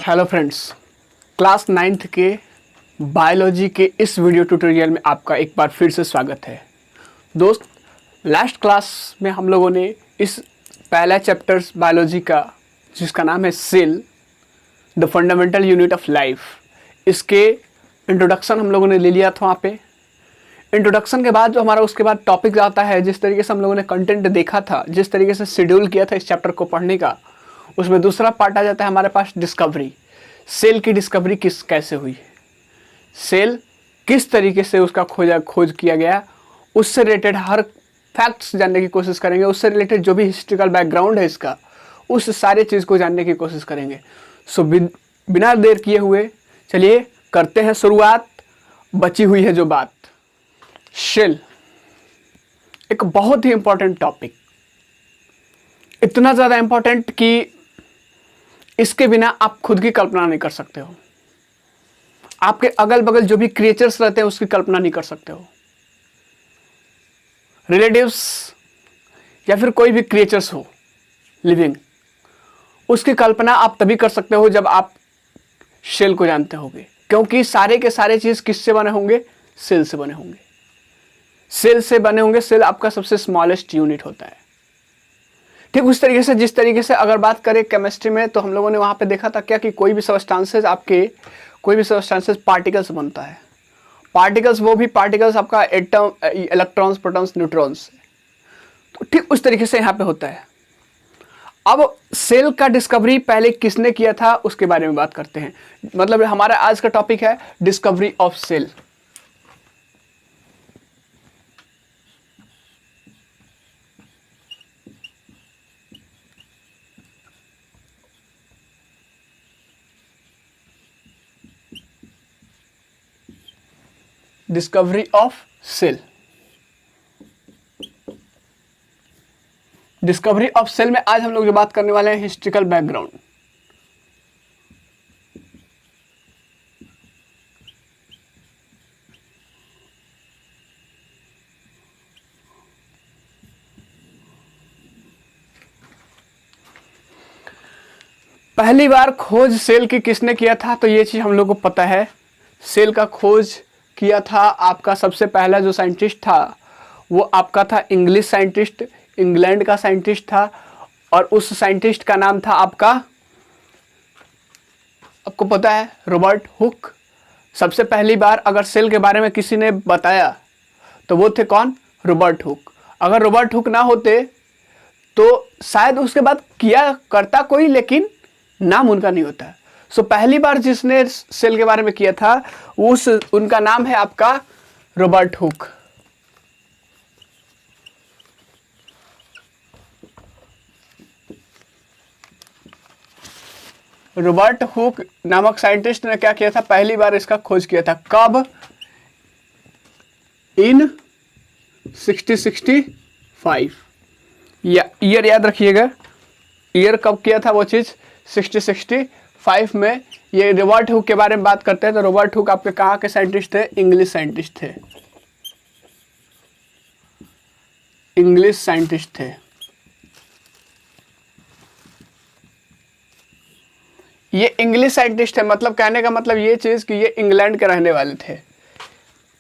Hello friends, class 9th के biology के इस वीडियो ट्यूटोरियल में आपका एक बार फिर से स्वागत है। दोस्त, लास्ट क्लास में हम लोगों ने इस पहला चैप्टर बायोलॉजी का, जिसका नाम है cell the fundamental unit of life, इसके इंट्रोडक्शन हम लोगों ने ले लिया था। वहाँ पे इंट्रोडक्शन के बाद जो हमारा उसके बाद टॉपिक आता है, जिस तरीके से हम लोगों ने कंटेंट देखा था, जिस तरीके से शेड्यूल किया था इस चैप्टर को पढ़ने का, उसमें दूसरा पार्ट आ जाता है हमारे पास डिस्कवरी। सेल की डिस्कवरी कैसे हुई, सेल किस तरीके से उसका खोज किया गया, उससे रिलेटेड हर फैक्ट्स जानने की कोशिश करेंगे। उससे रिलेटेड जो भी हिस्ट्रिकल बैकग्राउंड है इसका, उस सारे चीज़ को जानने की कोशिश करेंगे। सो बिना देर किए हुए चलिए करते हैं शुरुआत। बची हुई है जो बात, सेल एक बहुत ही इंपॉर्टेंट टॉपिक, इतना ज़्यादा इंपॉर्टेंट कि इसके बिना आप खुद की कल्पना नहीं कर सकते हो। आपके अगल बगल जो भी क्रिएचर्स रहते हैं उसकी कल्पना नहीं कर सकते हो। रिलेटिव्स या फिर कोई भी क्रिएचर्स हो लिविंग, उसकी कल्पना आप तभी कर सकते हो जब आप सेल को जानते होगे, क्योंकि सारे के सारे चीज किससे बने होंगे? सेल से बने होंगे। सेल से बने होंगे। सेल आपका सबसे स्मॉलेस्ट यूनिट होता है। ठीक उस तरीके से जिस तरीके से अगर बात करें केमिस्ट्री में, तो हम लोगों ने वहां पे देखा था क्या कि कोई भी सब्सटेंसेस पार्टिकल्स बनता है। पार्टिकल्स, वो भी पार्टिकल्स आपका एटम, इलेक्ट्रॉन्स, प्रोटॉन्स, न्यूट्रॉन्स। तो ठीक उस तरीके से यहाँ पे होता है। अब सेल का डिस्कवरी पहले किसने किया था उसके बारे में बात करते हैं। मतलब हमारा आज का टॉपिक है discovery of cell. Discovery of cell. Discovery of cell में आज हम लोग जो बात करने वाले हैं, हिस्ट्रिकल बैकग्राउंड। पहली बार खोज सेल की किसने किया था, तो ये चीज हम लोग को पता है। सेल का खोज किया था आपका सबसे पहला जो साइंटिस्ट था वो आपका था इंग्लिश साइंटिस्ट, इंग्लैंड का साइंटिस्ट था, और उस साइंटिस्ट का नाम था आपका, आपको पता है, रॉबर्ट हुक। सबसे पहली बार अगर सेल के बारे में किसी ने बताया तो वो थे कौन? Robert Hooke. अगर रॉबर्ट हुक ना होते तो शायद उसके बाद किया करता कोई, लेकिन नाम उनका नहीं होता। सो पहली बार जिसने सेल के बारे में किया था उनका नाम है आपका रॉबर्ट हुक। रॉबर्ट हुक नामक साइंटिस्ट ने क्या किया था? पहली बार इसका खोज किया था। कब? इन 1665। या ईयर याद रखिएगा, ईयर कब किया था वो चीज? 1665 में। ये रॉबर्ट हुक के बारे में बात करते हैं तो रॉबर्ट हुक आपके कहाँ के साइंटिस्ट थे? इंग्लिश साइंटिस्ट थे। इंग्लिश साइंटिस्ट थे। ये इंग्लिश साइंटिस्ट है, मतलब कहने का मतलब ये चीज कि ये इंग्लैंड के रहने वाले थे।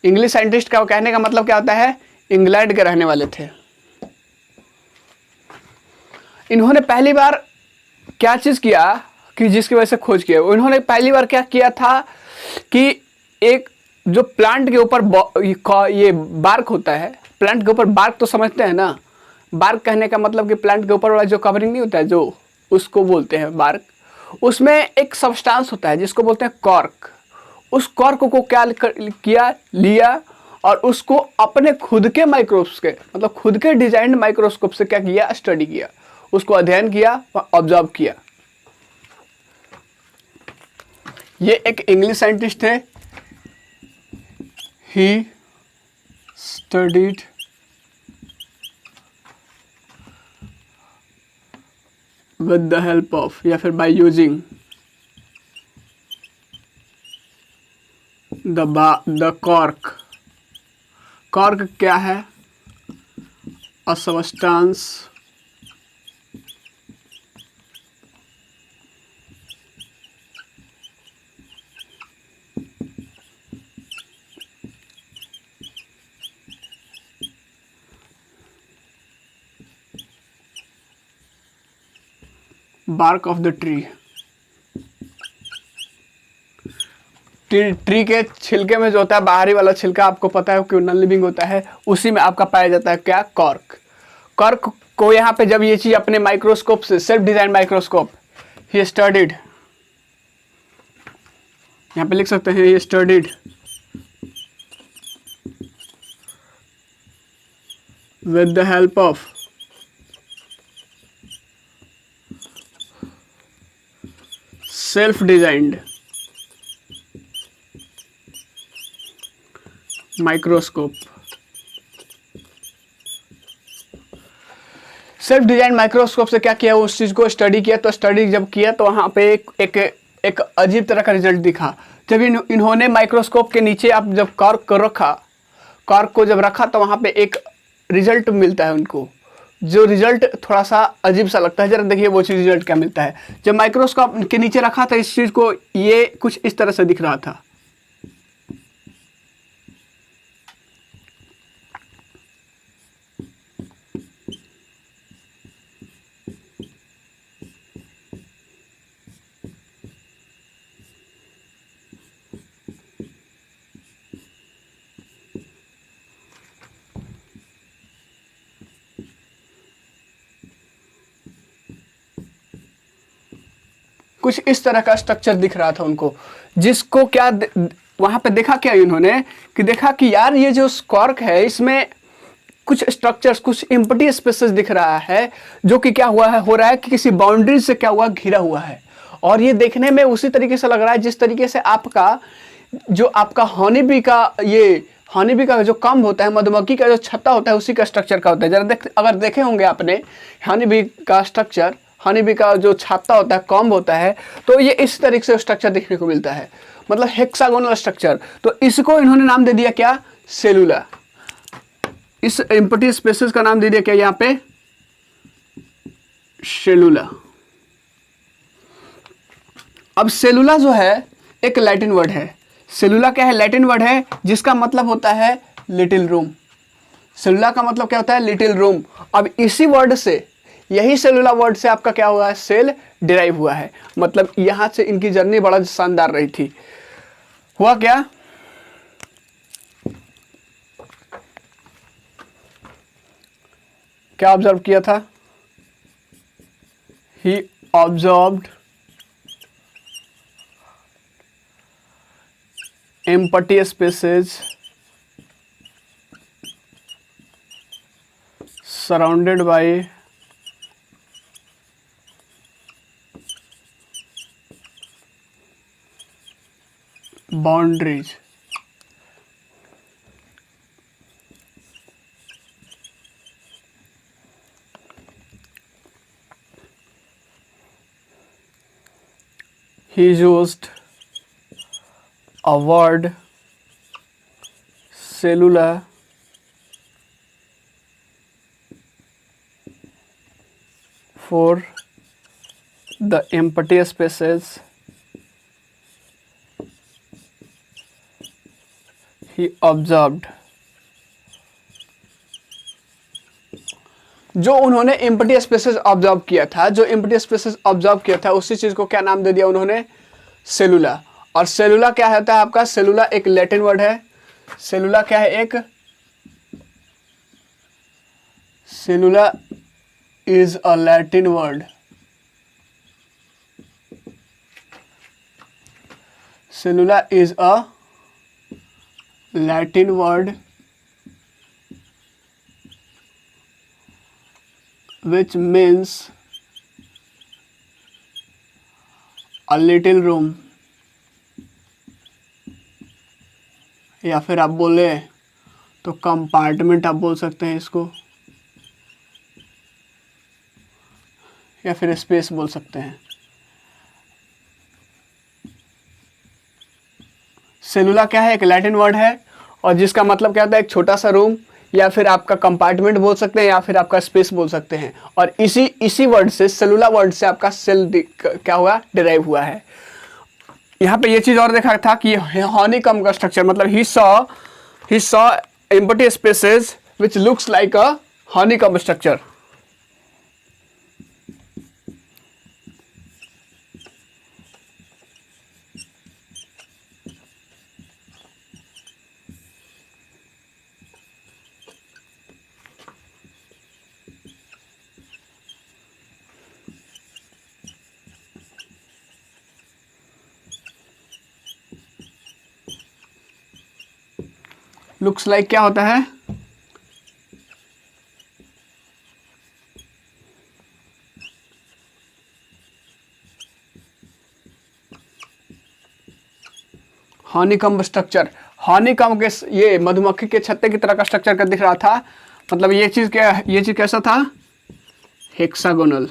इंग्लिश साइंटिस्ट का कहने का मतलब क्या होता है? इंग्लैंड के रहने वाले थे। इन्होंने पहली बार क्या चीज किया कि जिसकी वजह से खोज किया? उन्होंने पहली बार क्या किया था कि एक जो प्लांट के ऊपर ये बार्क होता है, प्लांट के ऊपर बार्क तो समझते हैं ना। बार्क कहने का मतलब कि प्लांट के ऊपर वाला जो कवरिंग नहीं होता है, जो उसको बोलते हैं बार्क। उसमें एक सब्सटेंस होता है जिसको बोलते हैं कॉर्क। उस कॉर्क को क्या किया, लिया और उसको अपने खुद के माइक्रोस्कोप के, मतलब खुद के डिजाइंड माइक्रोस्कोप से क्या किया? स्टडी किया, उसको अध्ययन किया, ऑब्जर्व किया। ये एक इंग्लिश साइंटिस्ट थे। He studied with the help of, या फिर by using the cork. Cork क्या है? A substance bark of the tree. Tree के छिलके में जो होता है बाहरी वाला छिलका, आपको पता है कि नॉन लिविंग होता है, उसी में आपका पाया जाता है क्या, कॉर्क। कॉर्क को यहाँ पे जब ये चीज अपने माइक्रोस्कोप से, self design microscope, he studied, यहाँ पे लिख सकते हैं ये studied with the help of self-designed microscope. Self design microscope से क्या किया, उस चीज को स्टडी किया। तो स्टडी जब किया तो वहां पे एक अजीब तरह का रिजल्ट दिखा। जब इन्होंने माइक्रोस्कोप के नीचे अब जब कॉर्क को जब रखा तो वहां पे एक रिजल्ट मिलता है उनको, जो रिजल्ट थोड़ा सा अजीब सा लगता है। जरा देखिए वो चीज रिजल्ट क्या मिलता है। जब माइक्रोस्कोप के नीचे रखा था इस चीज को, ये कुछ इस तरह से दिख रहा था। कुछ इस तरह का स्ट्रक्चर दिख रहा था उनको, जिसको क्या वहां पे देखा क्या इन्होंने, कि देखा कि यार ये जो कॉर्क है इसमें कुछ स्ट्रक्चर्स, कुछ एम्प्टी स्पेसेस दिख रहा है, जो कि क्या हुआ है, हो रहा है कि किसी बाउंड्री से क्या हुआ, घिरा हुआ है। और ये देखने में उसी तरीके से लग रहा है जिस तरीके से आपका जो आपका हॉनी बी का जो कॉम्ब होता है, मधुमक्खी का जो छत्ता होता है, उसी का स्ट्रक्चर का होता है। जरा अगर देखे होंगे आपने हॉनी बी का स्ट्रक्चर, हनी बी का जो छाता होता है, कॉम्ब होता है, तो ये इस तरीके से स्ट्रक्चर देखने को मिलता है, मतलब हेक्सागोनल स्ट्रक्चर। तो इसको इन्होंने नाम दे दिया क्या, सेलुला। इस एम्प्टी स्पेसेस का नाम दे दिया क्या यहाँ पे, सेलुला। अब सेलुला जो है एक लैटिन वर्ड है। सेलुला क्या है, लैटिन वर्ड है, जिसका मतलब होता है लिटिल रूम। सेलुला का मतलब क्या होता है, लिटिल रूम। अब इसी वर्ड से, यही सेलुला वर्ड से आपका क्या हुआ है, सेल डिराइव हुआ है। मतलब यहां से इनकी जर्नी बड़ा शानदार रही थी। हुआ क्या, क्या ऑब्जर्व किया था, he observed empty spaces surrounded by boundaries। He used a word cellular for the empty spaces he observed। जो उन्होंने एम्प्टी स्पेसेस ऑब्जर्व किया था, उसी चीज को क्या नाम दे दिया उन्होंने, सेलुला। और सेलुला क्या होता है आपका, सेलुला एक लैटिन वर्ड है। सेलुला क्या है, एक cellula is a Latin word. Cellula is a Latin word which means a little room, या फिर आप बोले तो कंपार्टमेंट आप बोल सकते हैं इसको, या फिर स्पेस बोल सकते हैं। सेलुला क्या है, एक लैटिन वर्ड है, और जिसका मतलब क्या होता है, एक छोटा सा रूम, या फिर आपका कंपार्टमेंट बोल सकते हैं, या फिर आपका स्पेस बोल सकते हैं। और इसी वर्ड से, सेलुला वर्ड से आपका सेल क्या हुआ, डिराइव हुआ है। यहाँ पे ये चीज और देखा था कि हनीकॉम्ब का स्ट्रक्चर, मतलब he saw empty spaces which looks like a honeycomb structure. Looks like क्या होता है? Honeycomb structure. हनीकॉम्ब के ये मधुमक्खी के छत्ते की तरह का स्ट्रक्चर का दिख रहा था, मतलब ये चीज क्या, ये चीज कैसा था? हेक्सागोनल,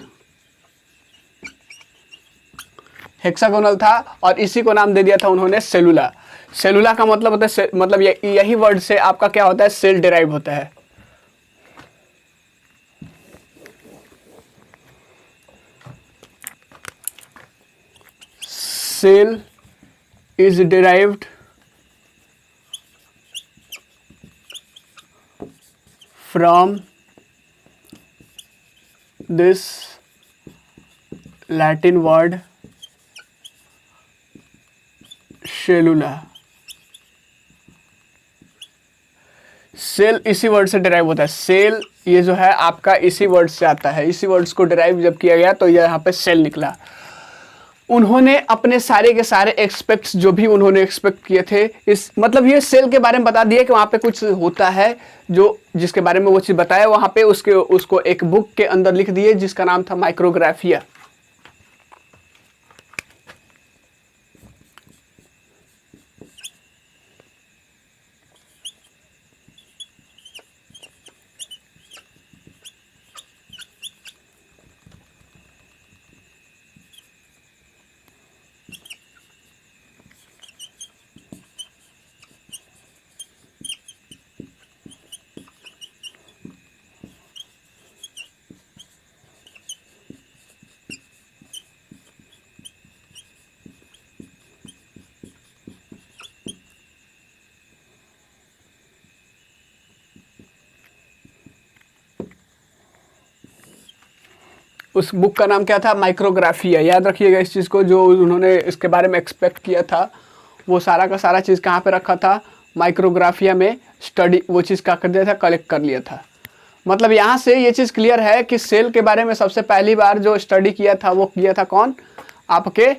हेक्सागोनल था। और इसी को नाम दे दिया था उन्होंने सेलुला। सेलुला का मतलब होता है, मतलब यही वर्ड से आपका क्या होता है? सेल डिराइव होता है। Cell is derived from this Latin word cellula। Cell इसी वर्ड से डिराइव होता है। सेल ये जो है आपका इसी वर्ड से आता है, इसी वर्ड्स को डिराइव जब किया गया तो यहाँ पे सेल निकला। उन्होंने अपने सारे के सारे एक्सपेक्ट्स जो भी उन्होंने एक्सपेक्ट किए थे, इस मतलब ये सेल के बारे में बता दिया कि वहाँ पे कुछ होता है जो जिसके बारे में वो चीज़ बताया, वहाँ पे उसको एक बुक के अंदर लिख दिए जिसका नाम था माइक्रोग्राफिया। उस बुक का नाम क्या था? माइक्रोग्राफिया। याद रखिएगा इस चीज़ को, जो उन्होंने इसके बारे में एक्सपेक्ट किया था वो सारा का सारा चीज़ कहाँ पे रखा था? माइक्रोग्राफिया में स्टडी वो चीज़ क्या कर दिया था? कलेक्ट कर लिया था। मतलब यहाँ से ये चीज़ क्लियर है कि सेल के बारे में सबसे पहली बार जो स्टडी किया था वो किया था कौन? आपके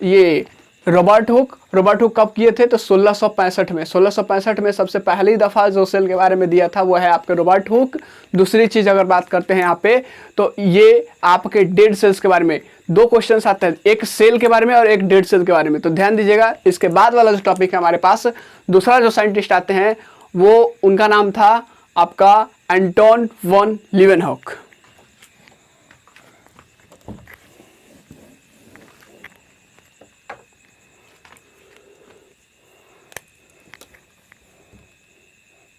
ये रॉबर्ट हुक। रॉबर्ट हुक कब किए थे? तो 1665 में। 1665 में सबसे पहली दफ़ा जो सेल के बारे में दिया था वो है आपके रॉबर्ट हुक। दूसरी चीज़ अगर बात करते हैं यहाँ पे, तो ये आपके डेड सेल्स के बारे में दो क्वेश्चंस आते हैं, एक सेल के बारे में और एक डेड सेल के बारे में। तो ध्यान दीजिएगा, इसके बाद वाला जो टॉपिक है हमारे पास, दूसरा जो साइंटिस्ट आते हैं वो उनका नाम था आपका एंटोन वॉन लीवेनहॉक।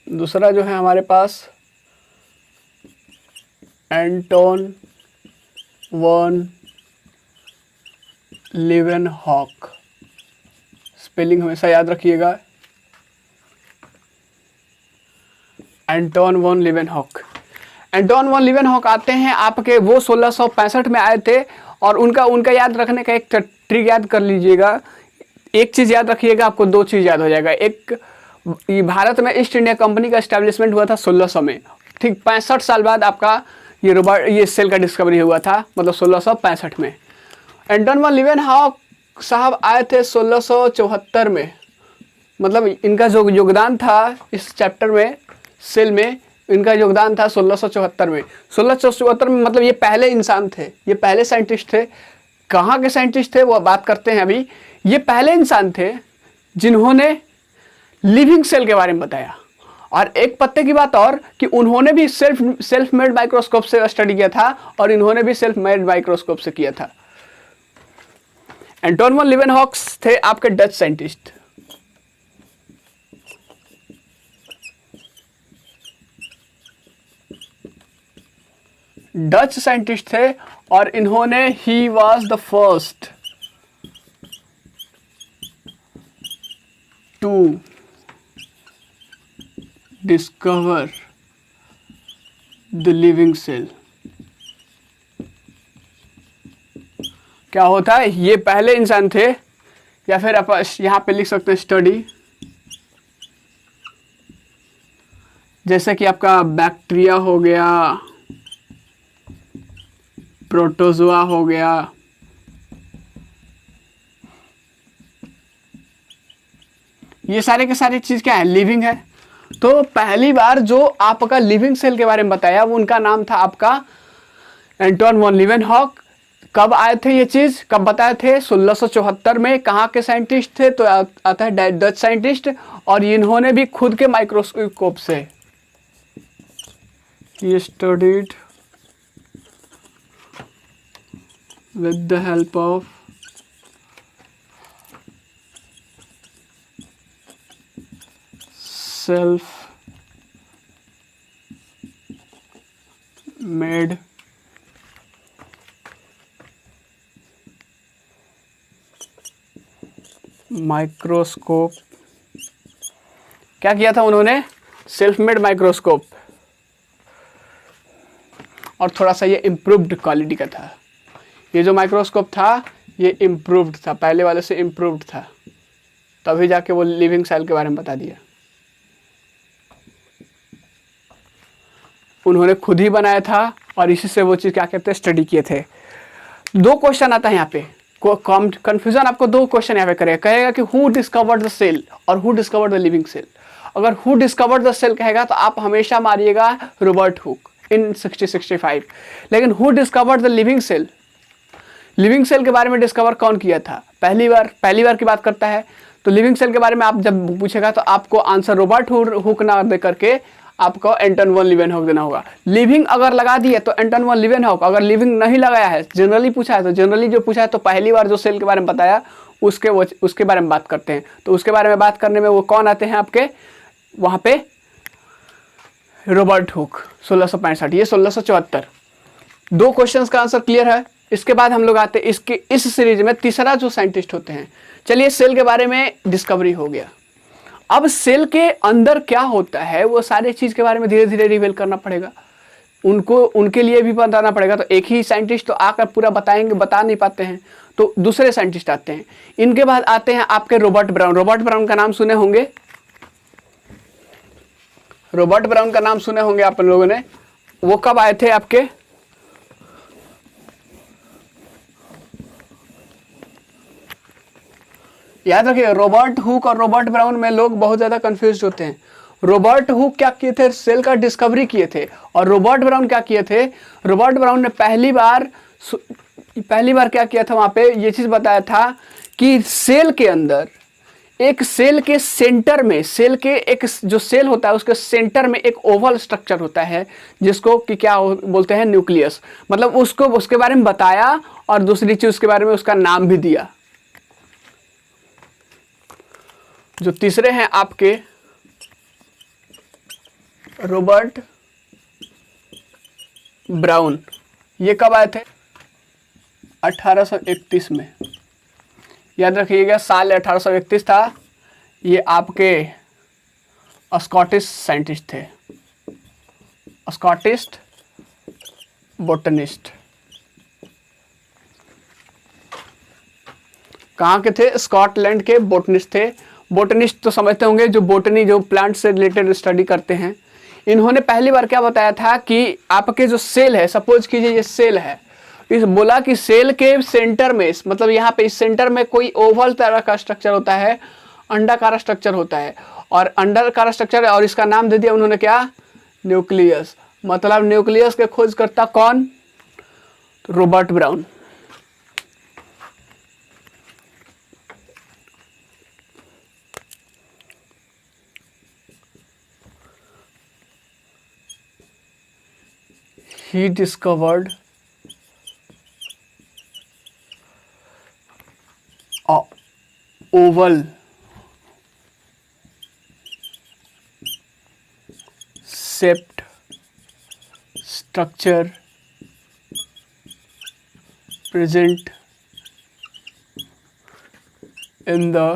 दूसरा जो है हमारे पास एंटोन वॉन लीवेनहॉक। स्पेलिंग हमेशा याद रखिएगा, Anton von Leeuwenhoek. Anton von Leeuwenhoek आते हैं आपके, वो 1665 में आए थे। और उनका याद रखने का एक ट्रिक याद कर लीजिएगा। एक चीज़ याद रखिएगा, आपको दो चीज़ याद हो जाएगा। एक, भारत में ईस्ट इंडिया कंपनी का एस्टेब्लिशमेंट हुआ था 1600 में, ठीक 65 साल बाद आपका ये सेल का डिस्कवरी हुआ था, मतलब 1665 में। एंटोन वॉन लीवेनहॉक साहब आए थे 1674 में। मतलब इनका जो योगदान था इस चैप्टर में, सेल में, इनका योगदान था 1674 में। 1674 में मतलब ये पहले इंसान थे, ये पहले साइंटिस्ट थे। कहाँ के साइंटिस्ट थे वो बात करते हैं अभी। ये पहले इंसान थे जिन्होंने लिविंग सेल के बारे में बताया। और एक पत्ते की बात और कि उन्होंने भी सेल्फ मेड माइक्रोस्कोप से स्टडी किया था, और इन्होंने भी सेल्फ मेड माइक्रोस्कोप से किया था। एंटोन वॉन लीवेनहॉक थे आपके डच साइंटिस्ट। डच साइंटिस्ट थे, और इन्होंने ही was the first to discover the living cell. क्या होता है? ये पहले इंसान थे, या फिर आप यहाँ पे लिख सकते हैं स्टडी, जैसे कि आपका बैक्टीरिया हो गया, प्रोटोजोआ हो गया, ये सारे के सारे चीज़ क्या है? लिविंग है। तो पहली बार जो आपका लिविंग सेल के बारे में बताया वो उनका नाम था आपका एंटोन वॉन लीवेनहॉक। कब आए थे ये चीज, कब बताए थे? 1674 में। कहाँ के साइंटिस्ट थे? तो आता है डच साइंटिस्ट, और इन्होंने भी खुद के माइक्रोस्कोप से ये studied with the help of self made microscope. क्या किया था उन्होंने? सेल्फ मेड माइक्रोस्कोप, और थोड़ा सा ये इम्प्रूव्ड क्वालिटी का था। ये जो माइक्रोस्कोप था ये इम्प्रूव्ड था, पहले वाले से इम्प्रूव्ड था, तभी जाके वो लिविंग सेल के बारे में बता दिया। उन्होंने खुद ही बनाया था और इसी से वो चीज़ क्या कहते हैं, स्टडी किए थे। दो क्वेश्चन आता है यहाँ पे, कंफ्यूजन आपको दो क्वेश्चन यहाँ पे करेगा। कहेगा कि हु डिस्कवर्ड द सेल और who discovered the living cell. अगर हु डिस्कवर्ड द सेल कहेगा तो आप हमेशा मारिएगा रॉबर्ट हुक इन 1665। लेकिन who discovered the living cell, living cell के बारे में डिस्कवर कौन किया था? पहली बार की बात करता है। तो लिविंग सेल के बारे में आप जब पूछेगा तो आपको आंसर रॉबर्ट हुक ना दे करके आपको एंटन वॉन लीवेनहॉक देना होगा। लिविंग अगर लगा दिए तो एंटन वॉन लीवेनहॉक, अगर लिविंग नहीं लगाया है, जनरली पूछा है तो जनरली जो पूछा है तो पहली बार जो सेल के बारे में बताया उसके बारे में बात करते हैं। तो उसके बारे में बात करने में वो कौन आते हैं आपके वहाँ पे? रॉबर्ट हुक 1665, ये 1674। दो क्वेश्चंस का आंसर क्लियर है। इसके बाद हम लोग आते हैं इसके इस सीरीज में तीसरा जो साइंटिस्ट होते हैं। चलिए, सेल के बारे में डिस्कवरी हो गया। अब सेल के अंदर क्या होता है वो सारे चीज के बारे में धीरे धीरे रिवील करना पड़ेगा, उनके लिए भी बताना पड़ेगा। तो एक ही साइंटिस्ट तो आकर पूरा बताएंगे, बता नहीं पाते हैं, तो दूसरे साइंटिस्ट आते हैं। इनके बाद आते हैं आपके रॉबर्ट ब्राउन। रॉबर्ट ब्राउन का नाम सुने होंगे, रॉबर्ट ब्राउन का नाम सुने होंगे आप लोगों ने। वो कब आए थे आपके? याद रखिए, रॉबर्ट हुक और रॉबर्ट ब्राउन में लोग बहुत ज्यादा कंफ्यूज होते हैं। रॉबर्ट हुक क्या किए थे? सेल का डिस्कवरी किए थे। और रॉबर्ट ब्राउन क्या किए थे? रॉबर्ट ब्राउन ने पहली बार क्या किया था? वहां पे ये चीज बताया था कि सेल के अंदर, एक सेल के सेंटर में, सेल के एक जो सेल होता है उसके सेंटर में एक ओवल स्ट्रक्चर होता है जिसको कि क्या बोलते हैं, न्यूक्लियस। मतलब उसको उसके बारे में बताया और दूसरी चीज उसके बारे में उसका नाम भी दिया। जो तीसरे हैं आपके रॉबर्ट ब्राउन, ये कब आए थे? 1831 में। याद रखिएगा, साल 1831 था। ये आपके स्कॉटिश साइंटिस्ट थे, स्कॉटिश बोटनिस्ट। कहाँ के थे? स्कॉटलैंड के बोटनिस्ट थे। बोटनिस्ट तो समझते होंगे, जो बोटनी, जो प्लांट से रिलेटेड स्टडी करते हैं। इन्होंने पहली बार क्या बताया था कि आपके जो सेल है, सपोज कीजिए ये सेल है, इस बोला कि सेल के सेंटर में, मतलब यहाँ पे इस सेंटर में कोई ओवल तरह का स्ट्रक्चर होता है, अंडाकार स्ट्रक्चर होता है, और अंडाकार स्ट्रक्चर, और इसका नाम दे दिया उन्होंने क्या? न्यूक्लियस। मतलब न्यूक्लियस के खोजकर्ता कौन? Robert brown. He discovered a oval shaped structure present in the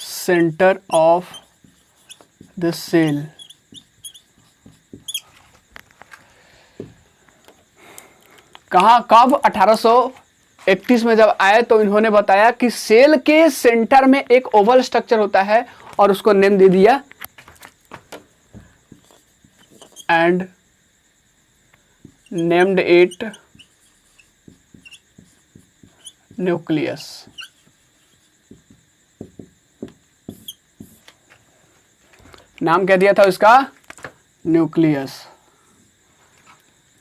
center of the cell. कहाँ, कब? 1831 में जब आए तो इन्होंने बताया कि सेल के सेंटर में एक ओवल स्ट्रक्चर होता है और उसको नेम दे दिया एंड नेम्ड इट न्यूक्लियस। नाम क्या दिया था उसका? न्यूक्लियस।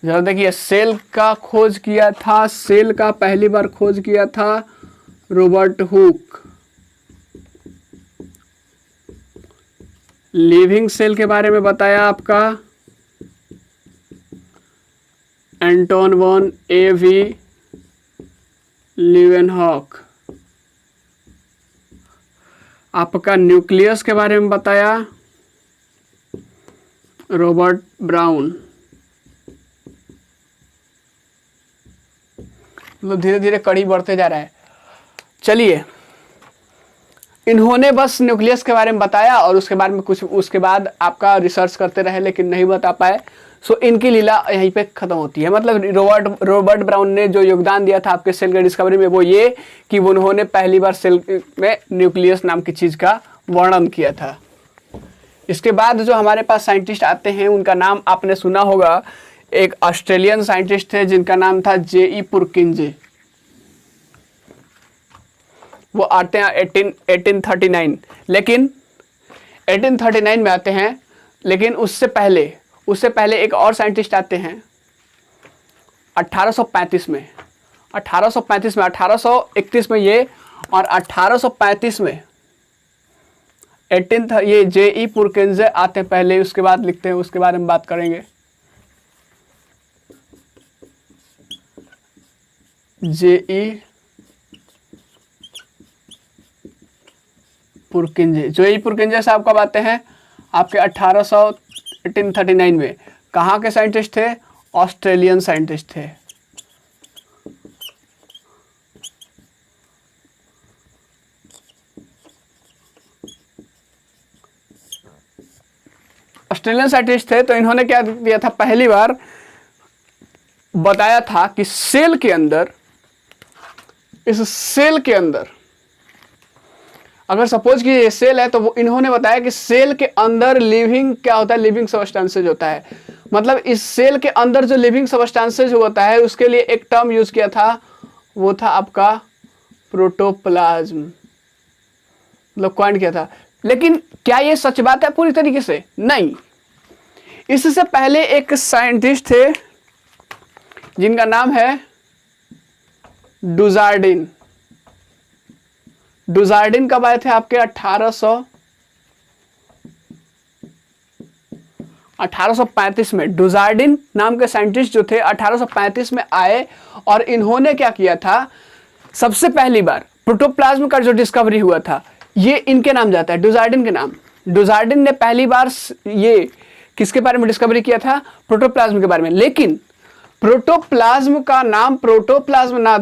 जरा देखिए, सेल का खोज किया था, सेल का पहली बार खोज किया था रॉबर्ट हुक। लिविंग सेल के बारे में बताया आपका एंटोन वॉन ए.वी. लीवेनहॉक। आपका न्यूक्लियस के बारे में बताया रॉबर्ट ब्राउन। मतलब धीरे धीरे कड़ी बढ़ते जा रहा है। चलिए, इन्होंने बस न्यूक्लियस के बारे में बताया और उसके बारे में कुछ, उसके बाद आपका रिसर्च करते रहे लेकिन नहीं बता पाए। सो इनकी लीला यहीं पे खत्म होती है। मतलब रॉबर्ट ब्राउन ने जो योगदान दिया था आपके सेल के डिस्कवरी में वो ये कि उन्होंने पहली बार सेल में न्यूक्लियस नाम की चीज का वर्णन किया था। इसके बाद जो हमारे पास साइंटिस्ट आते हैं उनका नाम आपने सुना होगा। एक ऑस्ट्रेलियन साइंटिस्ट थे जिनका नाम था J.E. पुरकिंजे। वो आते हैं 1839, लेकिन 1839 में आते हैं। लेकिन उससे पहले एक और साइंटिस्ट आते हैं 1835 में। 1831 में ये, और 1835 में ये J.E. पुरकिंजे आते हैं पहले, उसके बाद लिखते हैं, उसके बारे में बात करेंगे। J.E. पुरकिंजे साहब कब आते हैं? आपके 1839 में। कहाँ के साइंटिस्ट थे? ऑस्ट्रेलियन साइंटिस्ट थे। ऑस्ट्रेलियन साइंटिस्ट थे। तो इन्होंने क्या दिया था? पहली बार बताया था कि सेल के अंदर, इस सेल के अंदर अगर सपोज कि ये सेल है, तो वो इन्होंने बताया कि सेल के अंदर लिविंग क्या होता है? लिविंग सबस्टेंसेज होता है। मतलब इस सेल के अंदर जो लिविंग सबस्टेंसेज होता है उसके लिए एक टर्म यूज किया था, वो था आपका प्रोटोप्लाज्म। मतलब कॉइन किया था। लेकिन क्या ये सच बात है पूरी तरीके से? नहीं। इससे पहले एक साइंटिस्ट थे जिनका नाम है डुजार्डिन। डुजार्डिन कब आए थे? आपके 1835 में। डुजार्डिन नाम के साइंटिस्ट जो थे 1835 में आए, और इन्होंने क्या किया था? सबसे पहली बार प्रोटोप्लाज्म का जो डिस्कवरी हुआ था ये इनके नाम जाता है, डुजार्डिन के नाम। डुजार्डिन ने पहली बार ये किसके बारे में डिस्कवरी किया था? प्रोटोप्लाज्म के बारे में। लेकिन प्रोटोप्लाज्म का नाम प्रोटोप्लाज्म ना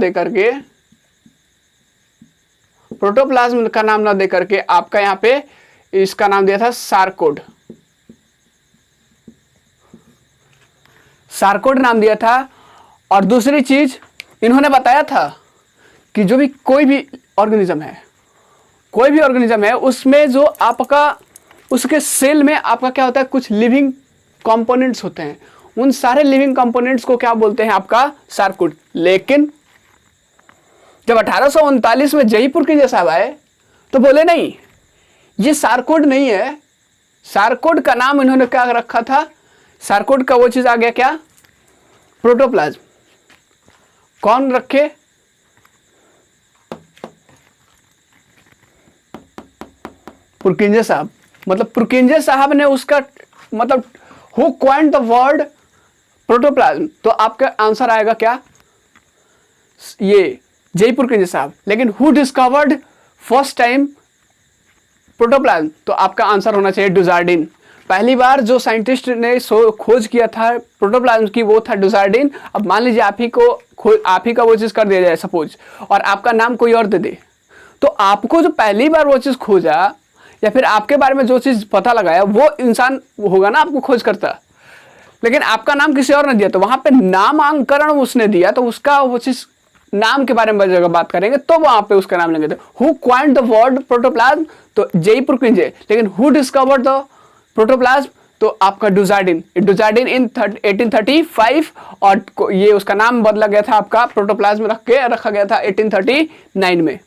दे करके आपका यहाँ पे इसका नाम दिया था सार्कोड। सार्कोड नाम दिया था। और दूसरी चीज इन्होंने बताया था कि जो भी कोई भी ऑर्गेनिज्म है उसमें जो आपका, उसके सेल में आपका क्या होता है? कुछ लिविंग कंपोनेंट्स होते हैं। उन सारे लिविंग कंपोनेंट्स को क्या बोलते हैं? आपका सार्कोड। लेकिन जब 1839 में J.E. पुरकिंजे साहब आए तो बोले नहीं, ये सार्कोड नहीं है। सार्कोड का नाम इन्होंने क्या रखा था? सार्कोड का वो चीज आ गया क्या? प्रोटोप्लाज्म। कौन रखे? पुरकिंजे साहब। मतलब पुरकिंजे साहब ने उसका मतलब who coined the word protoplasm. तो आपका आंसर आएगा क्या? ये J.E. पुरकिंजे साहब। लेकिन who discovered first time protoplasm? तो आपका आंसर होना चाहिए डुजार्डिन। पहली बार जो साइंटिस्ट ने खोज किया था प्रोटोप्लाज्म की वो था डुजार्डिन। अब मान लीजिए आप ही का वो चीज कर दिया जाए सपोज, और आपका नाम कोई और दे दे, तो आपको जो पहली बार वो चीज खोजा या फिर आपके बारे में जो चीज पता लगाया वो इंसान होगा ना आपको खोज करता। लेकिन आपका नाम किसी और ने दिया, तो वहां पे नामांकरण उसने दिया, तो उसका वो चीज नाम के बारे में जगह बात करेंगे तो वहां पे उसका नाम लेंगे। Who coined the word protoplasm? तो J.E. पुरकिंजे। लेकिन हु डिस्कवर्ड द प्रोटोप्लाज्म? तो आपका डुजार्डिन इन 1835, और ये उसका नाम बदला गया था, आपका प्रोटोप्लाज्म रखा गया था 1839 में।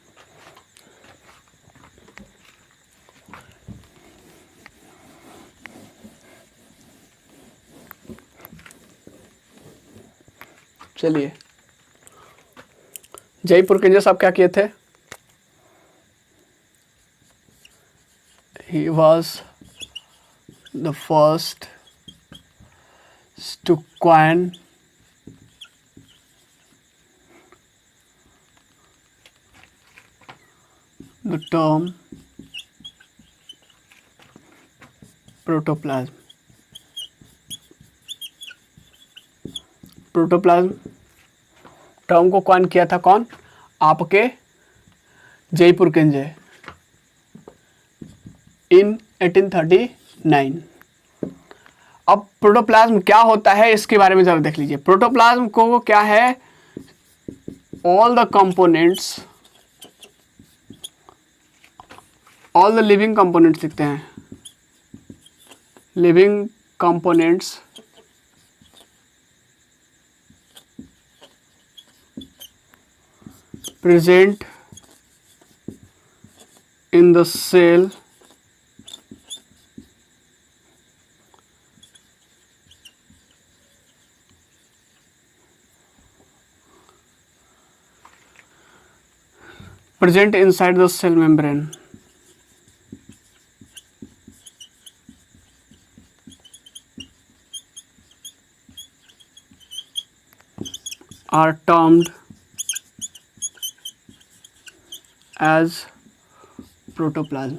चलिए, जयपुरकिंज साहब क्या किए थे? He was the first to coin the term protoplasm. Protoplasm term को कॉइन किया था कौन? आपके जयपुरकिंज इन 1839। अब प्रोटोप्लाज्म क्या होता है इसके बारे में जरा देख लीजिए। प्रोटोप्लाज्म को क्या है? All the components, all the living components लिखते हैं, living components present in the cell present inside the cell membrane are termed as protoplasm.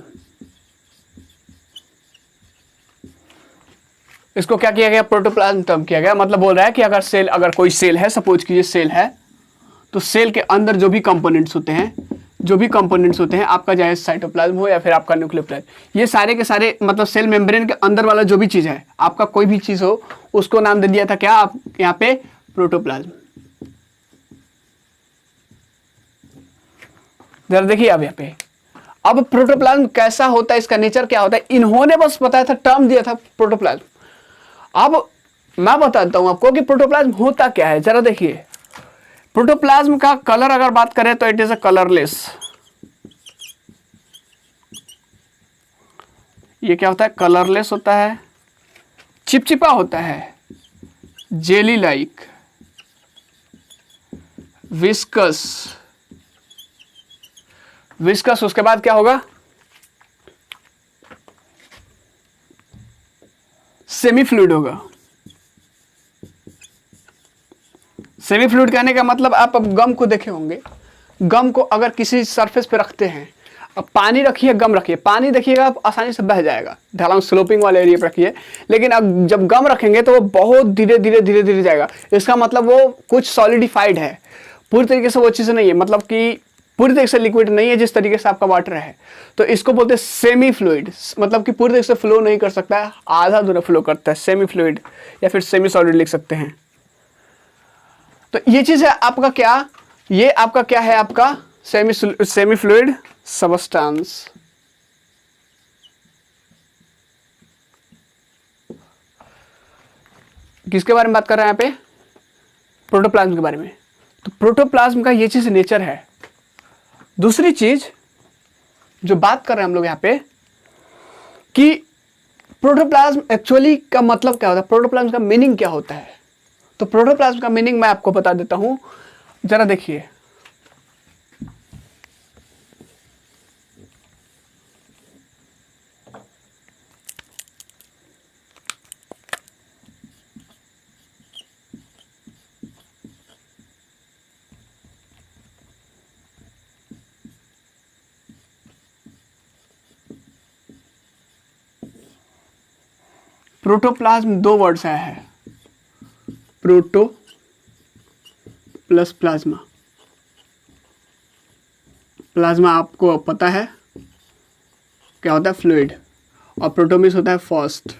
इसको क्या किया गया? प्रोटोप्लाज्म टर्म किया गया। मतलब बोल रहा है कि अगर सेल, अगर कोई सेल है, सपोज कीजिए सेल है, तो सेल के अंदर जो भी कंपोनेंट्स होते हैं, जो भी कंपोनेंट्स होते हैं, आपका चाहे साइटोप्लाज्म हो या फिर आपका न्यूक्लियोप्लाज्म, ये सारे के सारे मतलब सेल मेम्ब्रेन के अंदर वाला जो भी चीज़ है, आपका कोई भी चीज़ हो, उसको नाम दे दिया था क्या आप यहाँ पे? प्रोटोप्लाज्म। जरा देखिए अब यहाँ पे, अब प्रोटोप्लाज्म कैसा होता है, इसका नेचर क्या होता है, इन्होंने बस बताया था, टर्म दिया था प्रोटोप्लाज्म। अब मैं बताता हूं आपको कि प्रोटोप्लाज्म होता क्या है। जरा देखिए, प्रोटोप्लाज्म का कलर अगर बात करें तो इट इज अ कलरलेस। ये क्या होता है? कलरलेस होता है, चिपचिपा होता है, जेली लाइक, विस्कस। विस्कस, उसके बाद क्या होगा? सेमी फ्लूइड होगा। सेमी फ्लूइड कहने का मतलब, आप अब गम को देखे होंगे, गम को अगर किसी सरफेस पे रखते हैं, अब पानी रखिए, गम रखिए, पानी देखिएगा आप आसानी से बह जाएगा, ढलान स्लोपिंग वाले एरिया पर रखिए, लेकिन अब जब गम रखेंगे तो वो बहुत धीरे धीरे धीरे धीरे जाएगा। इसका मतलब वो कुछ सॉलिडिफाइड है, पूरी तरीके से वो चीज़ नहीं है, मतलब कि पूरी तरीके से लिक्विड नहीं है जिस तरीके से आपका वाटर है। तो इसको बोलते हैं सेमी फ्लूइड, मतलब कि पूरी तरीके से फ्लो नहीं कर सकता है, आधा अधूरा फ्लो करता है, सेमी फ्लूइड या फिर सेमी सॉलिड लिख सकते हैं। तो ये चीज है आपका क्या? ये आपका क्या है? आपका सेमी फ्लूइड सबस्टेंस। किसके बारे में बात कर रहे हैं यहाँ पे? प्रोटोप्लाज्म के बारे में। तो प्रोटोप्लाज्म का ये चीज नेचर है। दूसरी चीज जो बात कर रहे हैं हम लोग यहाँ पे कि प्रोटोप्लाज्म एक्चुअली का मतलब क्या होता है, प्रोटोप्लाज्म का मीनिंग क्या होता है। तो प्रोटोप्लाज्म का मीनिंग मैं आपको बता देता हूं, जरा देखिए। प्रोटोप्लाज्म दो वर्ड से आया है, प्रोटो प्लस प्लाज्मा। प्लाज्मा आपको पता है क्या होता है? फ्लूइड। और प्रोटोमिस होता है फर्स्ट।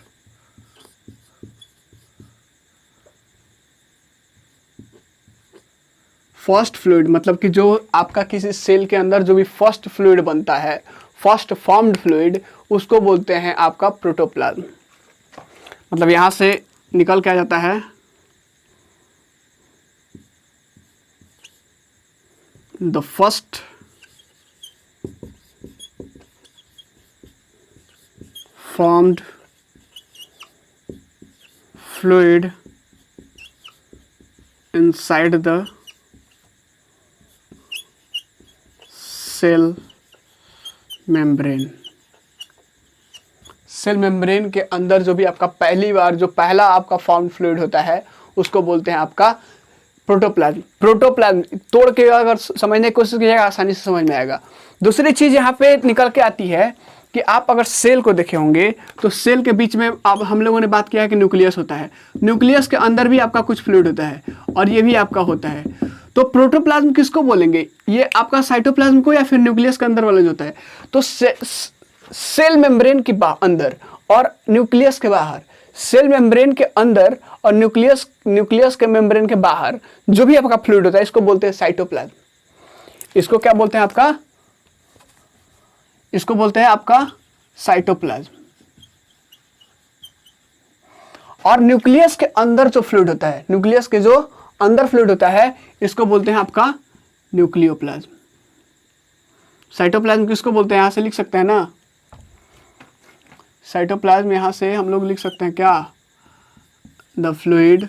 फर्स्ट फ्लूइड मतलब कि जो आपका किसी सेल के अंदर जो भी फर्स्ट फ्लूइड बनता है, फर्स्ट फॉर्म्ड फ्लूइड, उसको बोलते हैं आपका प्रोटोप्लाज्म। मतलब यहां से निकल के आ जाता है the first formed fluid inside the cell membrane. Cell membrane के अंदर जो भी आपका पहला आपका फॉर्म फ्लूइड होता है उसको बोलते हैं आपका प्रोटोप्लाज्म। प्रोटोप्लाज्म तोड़ के अगर समझने की कोशिश कीजिएगा आसानी से समझ में आएगा। दूसरी चीज़ यहाँ पे निकल के आती है कि आप अगर सेल को देखे होंगे तो सेल के बीच में अब हम लोगों ने बात किया है कि न्यूक्लियस होता है, न्यूक्लियस के अंदर भी आपका कुछ फ्लूइड होता है और ये भी आपका होता है। तो प्रोटोप्लाज्म किसको बोलेंगे, ये आपका साइटोप्लाज्म को या फिर न्यूक्लियस के अंदर वाला जो होता है। तो सेल मेम्ब्रेन के अंदर और न्यूक्लियस के बाहर, सेल मेम्ब्रेन के अंदर और न्यूक्लियस के मेम्ब्रेन के बाहर जो भी आपका फ्लूइड होता है इसको बोलते हैं साइटोप्लाज्म। इसको क्या बोलते हैं आपका, इसको बोलते हैं आपका साइटोप्लाज्म। और न्यूक्लियस के अंदर जो फ्लूइड होता है, न्यूक्लियस के जो अंदर फ्लूइड होता है इसको बोलते हैं आपका न्यूक्लियोप्लाज्म। साइटोप्लाज्म किसको बोलते हैं, यहां से लिख सकते हैं ना, साइटोप्लाज्म यहां से हम लोग लिख सकते हैं क्या, the fluid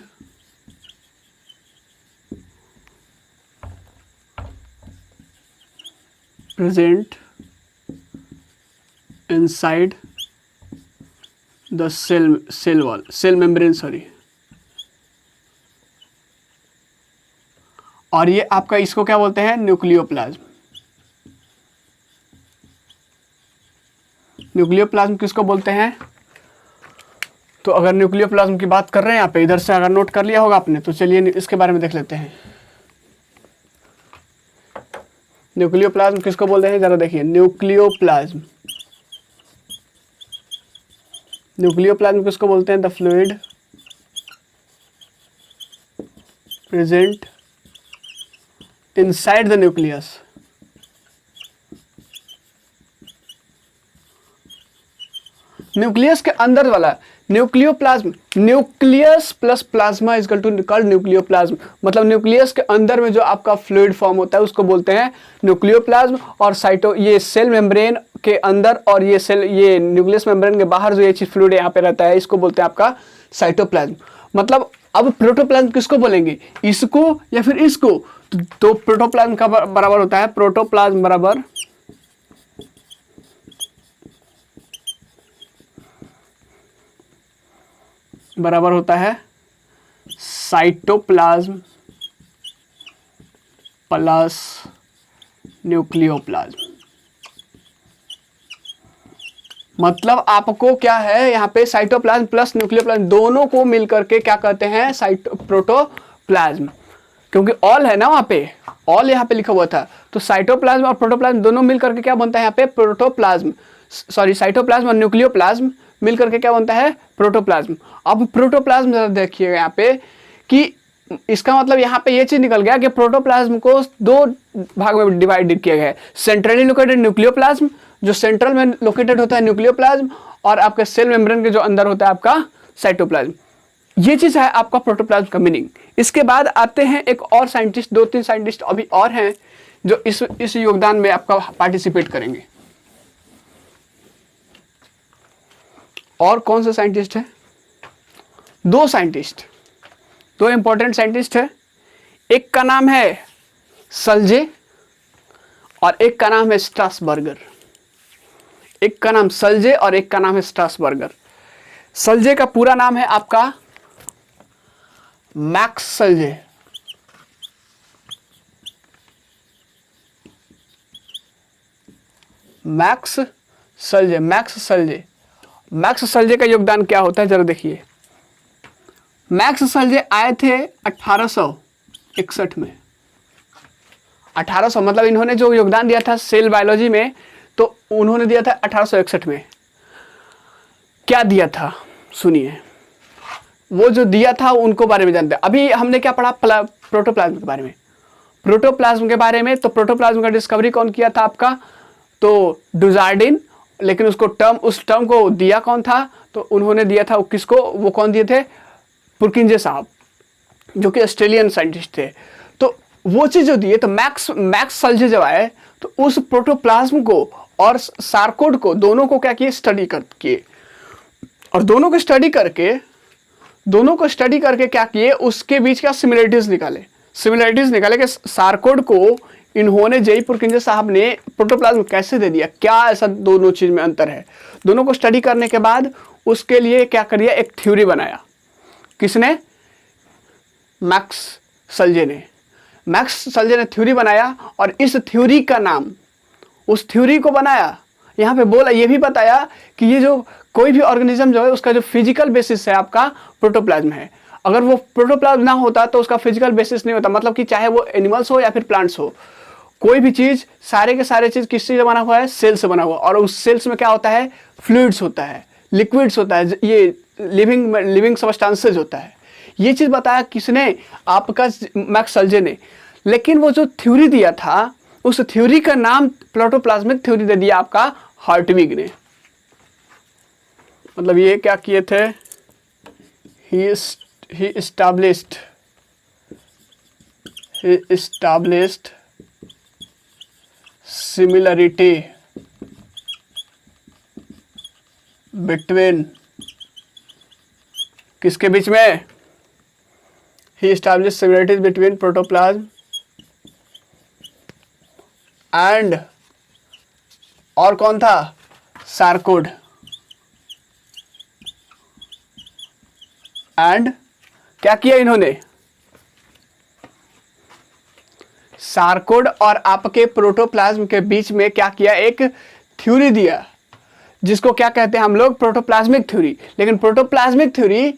present inside the cell wall, cell membrane sorry. और ये आपका इसको क्या बोलते हैं, न्यूक्लियोप्लाज्म। न्यूक्लियोप्लाज्म किसको बोलते हैं, तो अगर न्यूक्लियोप्लाज्म की बात कर रहे हैं यहाँ पे, इधर से अगर नोट कर लिया होगा आपने तो चलिए इसके बारे में देख लेते हैं। न्यूक्लियोप्लाज्म किसको बोलते हैं जरा देखिए, न्यूक्लियोप्लाज्म, न्यूक्लियोप्लाज्म किसको बोलते हैं, the fluid present inside the nucleus. Nucleus के अंदर वाला nucleoplasm, nucleus plus plasma is equal to called nucleoplasm. मतलब न्यूक्लियस के अंदर में जो आपका फ्लूइड फॉर्म होता है उसको बोलते हैं न्यूक्लियोप्लाज्म। और ये सेल मेम्ब्रेन के अंदर और ये न्यूक्लियस मेम्ब्रेन के बाहर जो ये चीज फ्लूइड यहाँ पे रहता है इसको बोलते हैं आपका साइटोप्लाज्म। मतलब अब प्रोटोप्लाज्म किसको बोलेंगे, इसको या फिर इसको, तो प्रोटोप्लाज्म का बराबर होता है, प्रोटोप्लाज्म बराबर होता है साइटोप्लाज्म प्लस न्यूक्लियोप्लाज्म। मतलब आपको क्या है यहाँ पे, साइटोप्लाज्म प्लस न्यूक्लियोप्लाज्म दोनों को मिलकर के क्या कहते हैं, प्रोटोप्लाज्म। क्योंकि ऑल है ना वहां पे, ऑल यहाँ पे लिखा हुआ था, तो साइटोप्लाज्म और प्रोटोप्लाज्म दोनों मिलकर के क्या बनता है यहाँ पे, प्रोटोप्लाज्म। सॉरी, साइटोप्लाज्म और न्यूक्लियोप्लाज्म मिलकर के क्या बनता है, प्रोटोप्लाज्म। अब प्रोटोप्लाज्म जरा देखिएगा यहाँ पे कि इसका मतलब यहाँ पे ये चीज निकल गया कि प्रोटोप्लाज्म को दो भाग में डिवाइड किया गया है। सेंट्रली लोकेटेड न्यूक्लियोप्लाज्म, जो सेंट्रल में लोकेटेड होता है न्यूक्लियोप्लाज्म, और आपके सेल मेम्ब्रेन के जो अंदर होता है आपका साइटोप्लाज्म। ये चीज है आपका प्रोटोप्लाज्म का मीनिंग। इसके बाद आते हैं एक और साइंटिस्ट, 2-3 साइंटिस्ट अभी और हैं जो इस योगदान में आपका पार्टिसिपेट करेंगे। और कौन से साइंटिस्ट है, 2 साइंटिस्ट, 2 इंपॉर्टेंट साइंटिस्ट है। एक का नाम है सल्जे और एक का नाम है स्ट्रासबर्गर। एक का नाम सल्जे और एक का नाम है स्ट्रासबर्गर। सल्जे का पूरा नाम है आपका मैक्स सल्जे। मैक्स सल्जे का योगदान क्या होता है जरा देखिए। मैक्स सल्जे आए थे 1861 में। 1800 मतलब इन्होंने जो योगदान दिया था सेल बायोलॉजी में, तो उन्होंने दिया था 1861 में। क्या दिया था सुनिए, वो जो दिया था उनको बारे में जानते हैं। अभी हमने क्या पढ़ा, प्रोटोप्लाज्म के बारे में। प्रोटोप्लाज्म के बारे में, तो प्रोटोप्लाज्म का डिस्कवरी कौन किया था आपका, तो डुजार्डिन। लेकिन उस टर्म को दिया कौन था, तो उन्होंने दिया था किसको, वो कौन दिए थे, पुरकिंजे साहब, जो कि ऑस्ट्रेलियन साइंटिस्ट थे। तो वो चीज जो दिए, तो मैक्स सल्जे जब आए तो उस प्रोटोप्लाज्म को और सार्कोड को, दोनों को क्या किए, स्टडी किए। और दोनों को स्टडी करके दोनों को स्टडी करके क्या किए, उसके बीच का सिमिलरिटीज निकाले कि सारकोड को इन्होंने जेई पुरकिंजे साहब ने प्रोटोप्लाज्म कैसे दे दिया, क्या ऐसा दोनों चीज में अंतर है। दोनों को स्टडी करने के बाद उसके लिए क्या कर दिया, एक थ्योरी बनाया। किसने? मैक्स सल्जे ने थ्योरी बनाया और इस थ्योरी का नाम, उस थ्योरी को बनाया, यहाँ पे बोला, ये भी बताया कि ये जो कोई भी ऑर्गेनिज्म जो है उसका जो फिजिकल बेसिस है आपका प्रोटोप्लाज्म है। अगर वो प्रोटोप्लाज्म ना होता तो उसका फिजिकल बेसिस नहीं होता, मतलब कि चाहे वो एनिमल्स हो या फिर प्लांट्स हो, कोई भी चीज, सारे के सारे चीज किस चीज से बना हुआ है, सेल से बना हुआ। और उस सेल्स में क्या होता है, फ्लूइड्स होता है, लिक्विड्स होता है, ये लिविंग सब्सटेंसेज होता है। ये चीज बताया किसने, आपका मैक्स सल्जे ने। लेकिन वो जो थ्योरी दिया था, उस थ्योरी का नाम प्रोटोप्लाज्मिक थ्योरी दे दिया आपका हार्टविग ने। मतलब ये क्या किए थे, he established similarity between, किसके बीच में, he established similarities between protoplasm and, और कौन था, सारकोड। एंड क्या किया इन्होंने, सारकोड और आपके प्रोटोप्लाज्म के बीच में क्या किया, एक थ्योरी दिया, जिसको क्या कहते हैं हम लोग, प्रोटोप्लाज्मिक थ्योरी। लेकिन प्रोटोप्लाज्मिक थ्योरी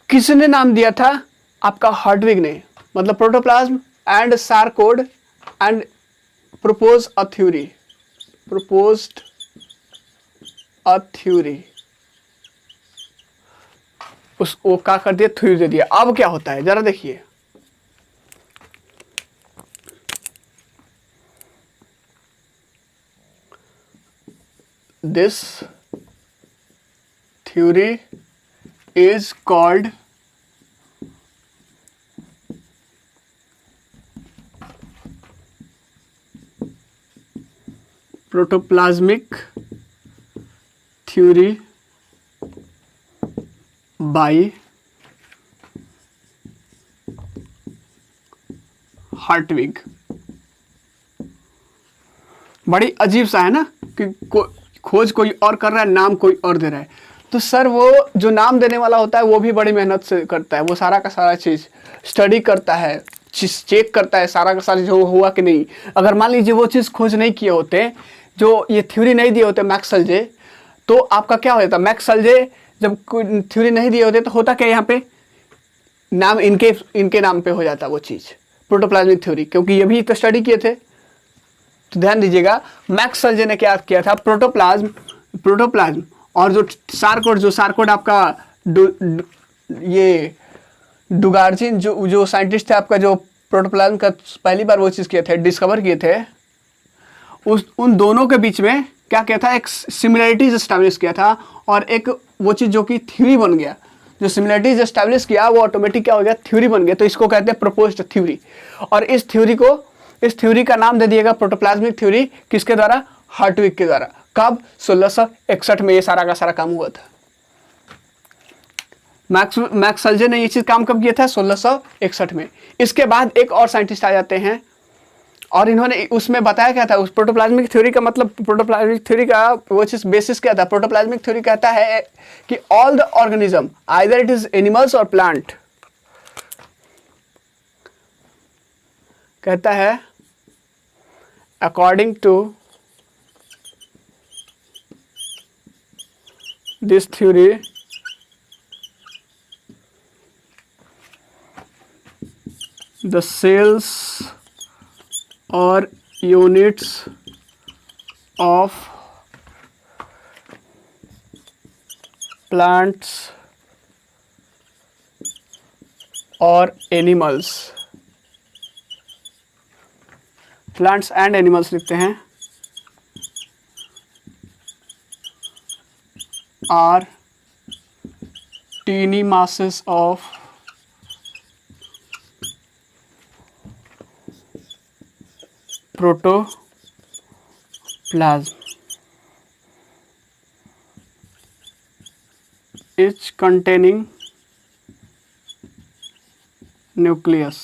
किसने नाम दिया था, आपका हार्टविग ने। मतलब protoplasm and sarcode and proposed a theory, उसको क्या कर दिया, थ्योरी दे दिया। अब क्या होता है जरा देखिए, this theory is called protoplasmic theory by Hartwig. बड़ी अजीब सा है ना कि खोज कोई और कर रहा है, नाम कोई और दे रहा है। तो सर वो जो नाम देने वाला होता है वो भी बड़ी मेहनत से करता है, वो सारा का सारा चीज स्टडी करता है, चेक करता है सारा का सारा जो हुआ कि नहीं। अगर मान लीजिए वो चीज़ खोज नहीं किए होते, जो ये थ्योरी नहीं दिए होते मैक्स सल्जे, तो आपका क्या होता, मैक्स सल्जे जब कोई थ्योरी नहीं दिए होते तो होता क्या, यहाँ पे नाम इनके नाम पे हो जाता वो चीज़, प्रोटोप्लाज्मिक थ्योरी, क्योंकि ये भी तो स्टडी किए थे। तो ध्यान दीजिएगा, मैक्स सल्जे ने क्या किया था, प्रोटोप्लाज्म और जो सारकोड आपका ये डुगार्जिन जो साइंटिस्ट थे आपका, जो प्रोटोप्लाज्म का पहली बार वो चीज़ किए थे, डिस्कवर किए थे, उन दोनों के बीच में क्या किया था, एक सिमिलरिटीज एस्टैब्लिश किया था। और एक वो चीज़ जो कि थ्योरी बन गया, जो सिमिलरिटीज एस्टैब्लिश किया वो ऑटोमेटिक क्या हो गया, थ्योरी बन गया। तो इसको कहते हैं प्रपोज्ड थ्योरी। और इस थ्योरी का नाम दे दिएगा प्रोटोप्लाज्मिक थ्योरी, किसके द्वारा, हार्टविग के द्वारा। कब, 1661 में ये सारा का सारा काम हुआ था। मैक्स सल्जे ने ये चीज काम कब किया था, 1661 में। इसके बाद एक और साइंटिस्ट आ जाते हैं और इन्होंने उसमें बताया क्या था, उस प्रोटोप्लाज्मिक थ्योरी का मतलब, प्रोटोप्लाज्मिक थ्योरी का वो चीज बेसिस क्या था। प्रोटोप्लाज्मिक थ्योरी कहता है कि all the organism, either it is animals और प्लांट, कहता है according to this theory, the cells or units of plants or animals, plants and animals लिखते हैं, are teeny masses of protoplasm. Is containing nucleus,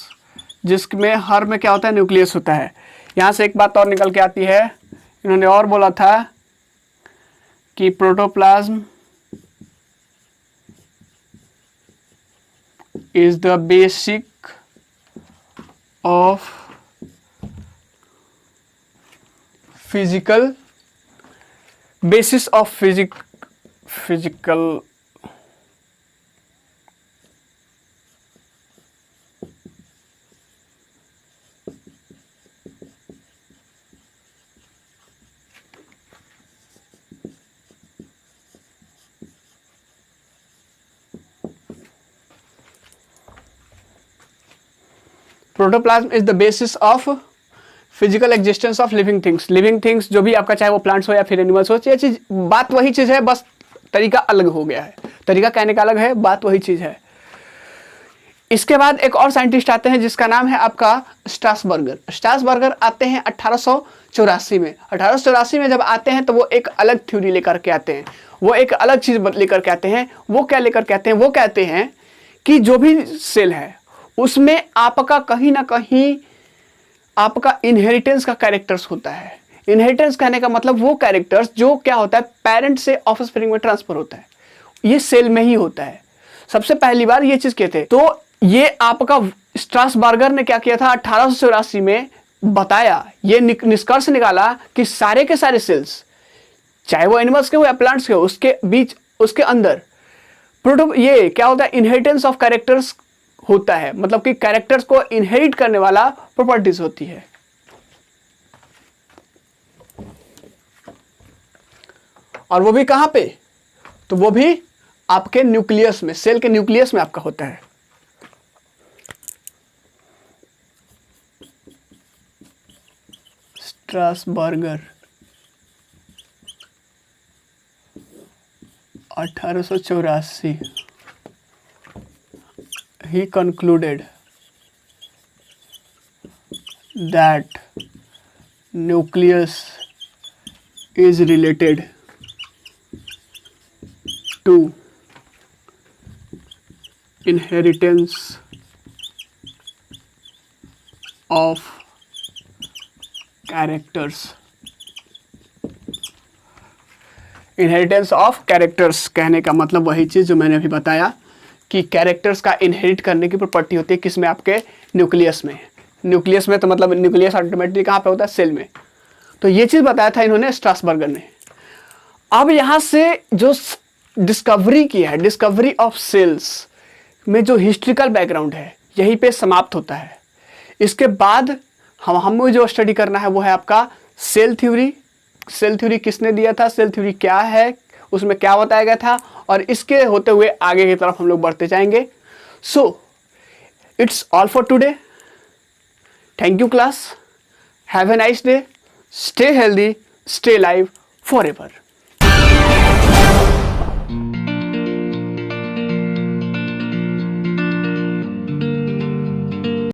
जिसमें हर में क्या होता है, न्यूक्लियस होता है। यहाँ से एक बात और निकल के आती है, इन्होंने और बोला था कि protoplasm is the basic of physical basis of physical protoplasm is the basis of physical existence of living things. Living things जो भी आपका, चाहे वो प्लांट्स हो या फिर एनिमल्स हो, ये चीज, बात वही चीज है, बस तरीका अलग हो गया है, तरीका कहने का अलग है, बात वही चीज है। इसके बाद एक और साइंटिस्ट आते हैं जिसका नाम है आपका स्ट्रासबर्गर। स्ट्रासबर्गर आते हैं 1884 में। 1884 में जब आते हैं तो वो एक अलग थ्योरी लेकर के आते हैं, वो एक अलग चीज लेकर के आते हैं। वो क्या लेकर के आते हैं, वो कहते हैं कि जो भी सेल है उसमें आपका कहीं ना कहीं आपका इनहेरिटेंस का कैरेक्टर्स होता है। इनहेरिटेंस कहने का मतलब वो कैरेक्टर्स जो क्या होता है, पेरेंट से ऑफस्प्रिंग में ट्रांसफर होता है, ये सेल में ही होता है। सबसे पहली बार ये चीज कहते हैं। तो ये आपका स्ट्रासबर्गर ने क्या किया था, 1884 में बताया, ये निष्कर्ष निकाला कि सारे के सारे सेल्स, चाहे वो एनिमल्स के हो या प्लांट्स के हो, उसके बीच, उसके अंदर ये क्या होता है, इनहेरिटेंस ऑफ कैरेक्टर्स होता है। मतलब कि कैरेक्टर्स को इनहेरिट करने वाला प्रॉपर्टीज होती है। और वो भी कहां पे, तो वो भी आपके न्यूक्लियस में, सेल के न्यूक्लियस में आपका होता है। Strasburger 1884 he concluded that nucleus is related to inheritance of characters। Inheritance of characters कहने का मतलब वही चीज जो मैंने अभी बताया कि कैरेक्टर्स का इनहेरिट करने की प्रॉपर्टी होती है किसमें, आपके न्यूक्लियस में। न्यूक्लियस में तो मतलब न्यूक्लियस अल्टीमेटली कहाँ पे होता है, सेल में। तो ये चीज बताया था इन्होंने, स्ट्रासबर्गर ने। अब यहाँ से जो डिस्कवरी की है, डिस्कवरी ऑफ सेल्स में जो हिस्ट्रिकल बैकग्राउंड है, यहीं पे समाप्त होता है। इसके बाद हमें जो स्टडी करना है वो है आपका सेल थ्योरी। सेल थ्योरी किसने दिया था, सेल थ्योरी क्या है, उसमें क्या बताया गया था, और इसके होते हुए आगे की तरफ हम लोग बढ़ते जाएंगे। So it's all for today. Thank you class, have a nice day, stay healthy, stay live for ever.